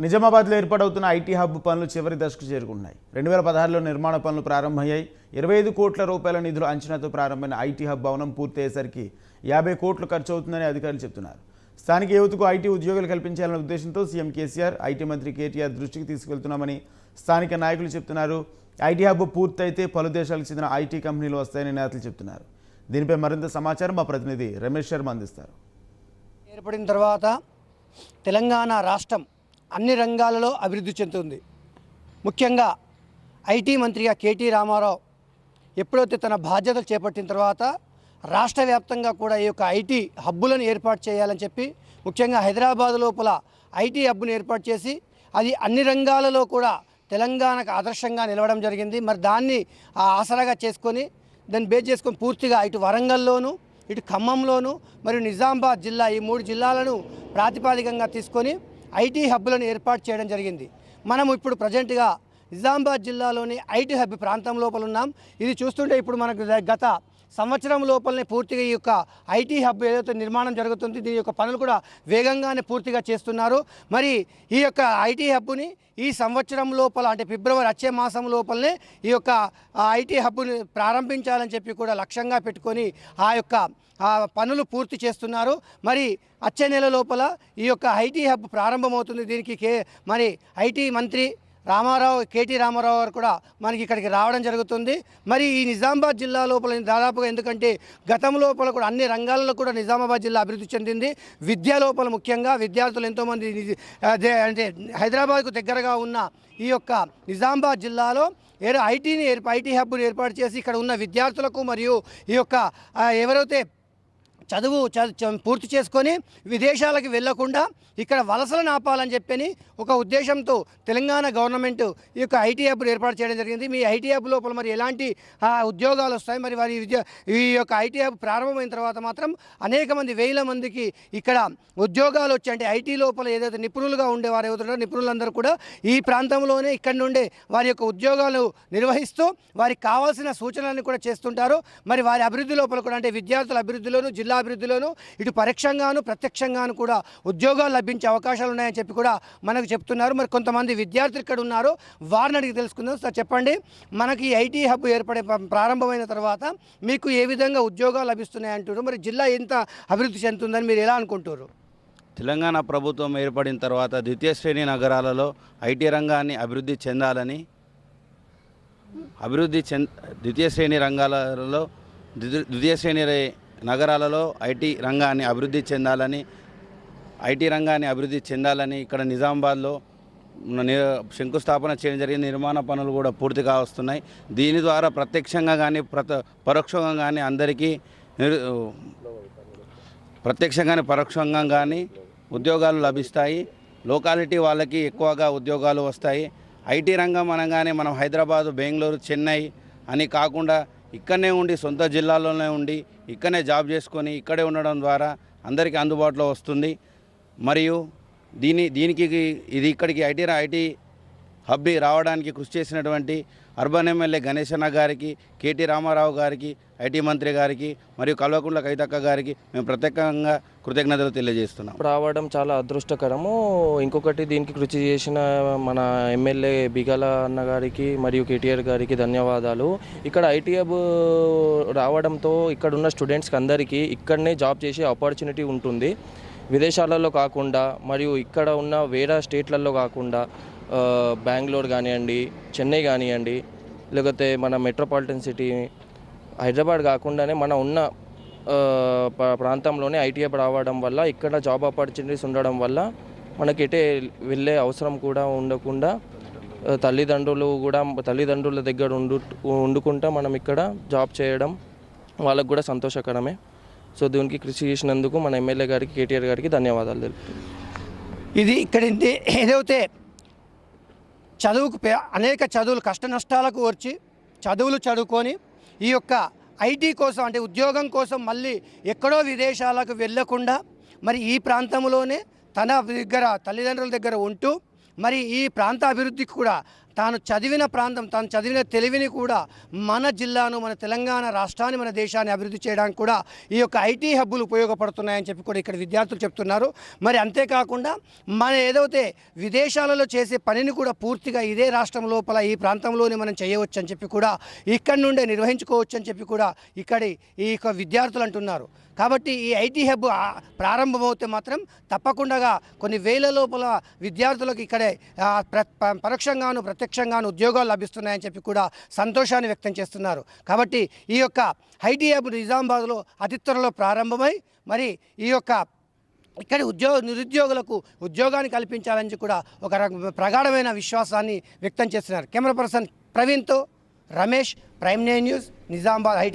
నిజామాబాద్లో ఏర్పాటవుతున్న IT hub పనులు చివరి దశకు చేరుకున్నాయి. 2016లో నిర్మాణ పనులు ప్రారంభమయ్యాయి. 25 కోట్ల రూపాయల నిధుల అంచనాతో ప్రారంభమైన ఐటీ హబ్ భవనం పూర్తయ్యేసరికి 50 కోట్లు ఖర్చు అవుతుందని అధికారులు చెబుతున్నారు. స్థానిక యువతకు ఐటీ ఉద్యోగాలు కల్పించాలనే ఉద్దేశంతో సీఎం కేసీఆర్ ఐటీ మంత్రి కేటీఆర్ దృష్టికి తీసుకెళ్తున్నామని స్థానిక నాయకులు చెబుతున్నారు. ఐటీ హబ్ పూర్తయితే పలు దేశాలకు చెందిన ఐటీ కంపెనీలు వస్తాయని నేతలు చెబుతున్నారు. దీనిపై మరింత సమాచారం మా ప్రతినిధి రమేష్ శర్మ అందిస్తారు. ఏర్పడిన తర్వాత తెలంగాణ రాష్ట్రం అన్ని రంగాలలో అభివృద్ధి చెందుతుంది. ముఖ్యంగా ఐటీ మంత్రిగా కేటీ రామారావు ఎప్పుడైతే తన బాధ్యతలు చేపట్టిన తర్వాత రాష్ట్ర వ్యాప్తంగా కూడా ఈ యొక్క ఐటీ హబ్బులను ఏర్పాటు చేయాలని చెప్పి ముఖ్యంగా హైదరాబాద్ లోపల ఐటీ హబ్ను ఏర్పాటు చేసి అది అన్ని రంగాలలో కూడా తెలంగాణకు ఆదర్శంగా నిలవడం జరిగింది. మరి దాన్ని ఆసరాగా చేసుకొని దాన్ని బేస్ చేసుకొని పూర్తిగా ఇటు వరంగల్లోను ఇటు ఖమ్మంలోను మరియు నిజామాబాద్ జిల్లా ఈ 3 జిల్లాలను ప్రాతిపాదికంగా తీసుకొని ఐటీ హబ్బులను ఏర్పాటు చేయడం జరిగింది. మనం ఇప్పుడు ప్రజెంట్గా నిజామాబాద్ జిల్లాలోని ఐటీ హబ్ ప్రాంతం లోపల ఉన్నాం. ఇది చూస్తుంటే ఇప్పుడు మనకు గత సంవత్సరం లోపలనే పూర్తిగా ఈ యొక్క ఐటీ హబ్ ఏదైతే నిర్మాణం జరుగుతుంది దీని యొక్క పనులు కూడా వేగంగానే పూర్తిగా చేస్తున్నారు. మరి ఈ యొక్క ఐటీ హబ్ని ఈ సంవత్సరం లోపల అంటే ఫిబ్రవరి వచ్చే మాసం లోపలనే ఈ యొక్క ఐటీ హబ్ని ప్రారంభించాలని చెప్పి కూడా లక్ష్యంగా పెట్టుకొని ఆ యొక్క పనులు పూర్తి చేస్తున్నారు. మరి వచ్చే నెల లోపల ఈ యొక్క ఐటీ హబ్ ప్రారంభమవుతుంది. దీనికి మరి ఐటీ మంత్రి కేటీ రామారావు గారు కూడా మనకి ఇక్కడికి రావడం జరుగుతుంది. మరి ఈ నిజామాబాద్ జిల్లా లోపల దాదాపుగా ఎందుకంటే గతం లోపల కూడా అన్ని రంగాలలో కూడా నిజామాబాద్ జిల్లా అభివృద్ధి చెందింది. విద్య లోపల ముఖ్యంగా విద్యార్థులు ఎంతోమంది అంటే హైదరాబాద్కు దగ్గరగా ఉన్న ఈ యొక్క నిజామాబాద్ జిల్లాలో ఐటీ హబ్ను ఏర్పాటు చేసి ఇక్కడ ఉన్న విద్యార్థులకు మరియు ఈ యొక్క ఎవరైతే చదువు పూర్తి చేసుకొని విదేశాలకు వెళ్లకుండా ఇక్కడ వలసలను ఆపాలని చెప్పని ఒక ఉద్దేశంతో తెలంగాణ గవర్నమెంట్ ఈ యొక్క ఐటీ హబ్ను ఏర్పాటు చేయడం జరిగింది. మీ ఐటీ హబ్ లోపల మరి ఎలాంటి ఉద్యోగాలు వస్తాయి, మరి వారి ఈ యొక్క ఐటీ హబ్ ప్రారంభమైన తర్వాత మాత్రం అనేక మంది వేల మందికి ఇక్కడ ఉద్యోగాలు వచ్చి అంటే ఐటీ లోపల ఏదైతే నిపుణులుగా ఉండేవారు ఏదైతే నిపుణులందరూ కూడా ఈ ప్రాంతంలోనే ఇక్కడ నుండే వారి యొక్క ఉద్యోగాలు నిర్వహిస్తూ వారికి కావాల్సిన సూచనలను కూడా చేస్తుంటారు. మరి వారి అభివృద్ధి లోపల కూడా అంటే విద్యార్థుల అభివృద్ధిలోను జిల్లా అభివృద్ధిలోను ఇటు పరోక్షంగాను ప్రత్యక్షంగాను కూడా ఉద్యోగాలు లభించే అవకాశాలు ఉన్నాయని చెప్పి కూడా మనకు చెప్తున్నారు. మరి కొంతమంది విద్యార్థులు ఇక్కడ ఉన్నారు, వారిని అడిగి తెలుసుకుందాం. సార్ చెప్పండి, మనకి ఐటీ హబ్ ప్రారంభమైన తర్వాత మీకు ఏ విధంగా ఉద్యోగాలు లభిస్తున్నాయి అంటారు? మరి జిల్లా ఎంత అభివృద్ధి చెందుతుందని మీరు ఎలా అనుకుంటారు? తెలంగాణ ప్రభుత్వం ఏర్పడిన తర్వాత ద్వితీయ శ్రేణి నగరాలలో ఐటీ రంగాన్ని ద్వితీయ శ్రేణి నగరాలలో ఐటీ రంగాన్ని అభివృద్ధి చెందాలని ఇక్కడ నిజామాబాద్లో శంకుస్థాపన చేయడం జరిగింది. నిర్మాణ పనులు కూడా పూర్తిగా వస్తున్నాయి. దీని ద్వారా ప్రత్యక్షంగా కానీ పరోక్షంగా కానీ అందరికీ పరోక్షంగా కానీ ఉద్యోగాలు లభిస్తాయి. లోకాలిటీ వాళ్ళకి ఎక్కువగా ఉద్యోగాలు వస్తాయి. ఐటీ రంగం అనగానే మనం హైదరాబాదు, బెంగళూరు, చెన్నై అని కాకుండా ఇక్కడనే ఉండి సొంత జిల్లాలోనే ఉండి ఇక్కడనే జాబ్ చేసుకొని ఇక్కడే ఉండడం ద్వారా అందరికీ అందుబాటులో వస్తుంది. మరియు ఇక్కడికి ఐటీ హబ్ రావడానికి కృషి చేసినటువంటి అర్బన్ ఎమ్మెల్యే గణేశన్న గారికి, కేటీ రామారావు గారికి, ఐటీ మంత్రి గారికి మరియు కల్వకుంట్ల కవితక్క గారికి మేము ప్రత్యేకంగా కృతజ్ఞతలు తెలియజేస్తున్నాం. రావడం చాలా అదృష్టకరము. ఇంకొకటి దీనికి కృషి చేసిన మన ఎమ్మెల్యే బిగల అన్న గారికి మరియు కేటీఆర్ గారికి ధన్యవాదాలు. ఇక్కడ ఐటీ హబ్ రావడంతో ఇక్కడ ఉన్న స్టూడెంట్స్కి అందరికీ ఇక్కడనే జాబ్ చేసే ఆపర్చునిటీ ఉంటుంది. విదేశాలలో కాకుండా మరియు ఇక్కడ ఉన్న వేరే స్టేట్లలో కాకుండా బెంగళూరు కానివ్వండి, చెన్నై కానివ్వండి, లేకపోతే మన మెట్రోపాలిటన్ సిటీ హైదరాబాద్ కాకుండానే మన ఉన్న ప్రాంతంలోనే ఐటీ హబ్ రావడం వల్ల ఇక్కడ జాబ్ ఆపర్చునిటీస్ ఉండడం వల్ల మనకి ఎటే వెళ్ళే అవసరం కూడా ఉండకుండా తల్లిదండ్రుల దగ్గర వండుకుంటా మనం ఇక్కడ జాబ్ చేయడం వాళ్ళకు కూడా సంతోషకరమే. సో దీనికి కృషి చేసినందుకు మన ఎమ్మెల్యే గారికి, కేటీఆర్ గారికి ధన్యవాదాలు తెలుపుతున్నాను. ఇది ఇక్కడ ఏదైతే అనేక చదువులు కష్ట నష్టాలకు వచ్చి చదువులు చదువుకొని ఈ యొక్క ఐటీ కోసం అంటే ఉద్యోగం కోసం మళ్ళీ ఎక్కడో విదేశాలకు వెళ్ళకుండా మరి ఈ ప్రాంతంలోనే తల్లిదండ్రుల దగ్గర ఉంటూ మరి ఈ ప్రాంత అభివృద్ధికి కూడా తాను చదివిన ప్రాంతం, తాను చదివిన తెలివిని కూడా మన జిల్లాను, మన తెలంగాణ రాష్ట్రాన్ని, మన దేశాన్ని అభివృద్ధి చేయడానికి కూడా ఈ యొక్క ఐటీ హబ్బులు ఉపయోగపడుతున్నాయని చెప్పి కూడా ఇక్కడ విద్యార్థులు చెప్తున్నారు. మరి అంతేకాకుండా మన ఏదైతే విదేశాలలో చేసే పనిని కూడా పూర్తిగా ఇదే రాష్ట్రం లోపల ఈ ప్రాంతంలోనే మనం చేయవచ్చు అని చెప్పి కూడా ఇక్కడి నుండే నిర్వహించుకోవచ్చు అని చెప్పి కూడా ఇక్కడి ఈ యొక్క విద్యార్థులు అంటున్నారు. కాబట్టి ఈ ఐటీ హబ్ ప్రారంభమవుతే మాత్రం తప్పకుండా కొన్ని వేల లోపల విద్యార్థులకు ఇక్కడే పరోక్షంగాను ప్రత్యక్షంగాను ఉద్యోగాలు లభిస్తున్నాయని చెప్పి కూడా సంతోషాన్ని వ్యక్తం చేస్తున్నారు. కాబట్టి ఈ యొక్క ఐటీ హబ్ నిజామాబాద్లో అతి త్వరలో ప్రారంభమై మరి ఈ యొక్క ఇక్కడి నిరుద్యోగులకు ఉద్యోగాన్ని కల్పించాలని కూడా ఒక ప్రగాఢమైన విశ్వాసాన్ని వ్యక్తం చేస్తున్నారు. కెమెరా పర్సన్ ప్రవీణ్తో Ramesh, Prime Nine news, Nizamabad. IT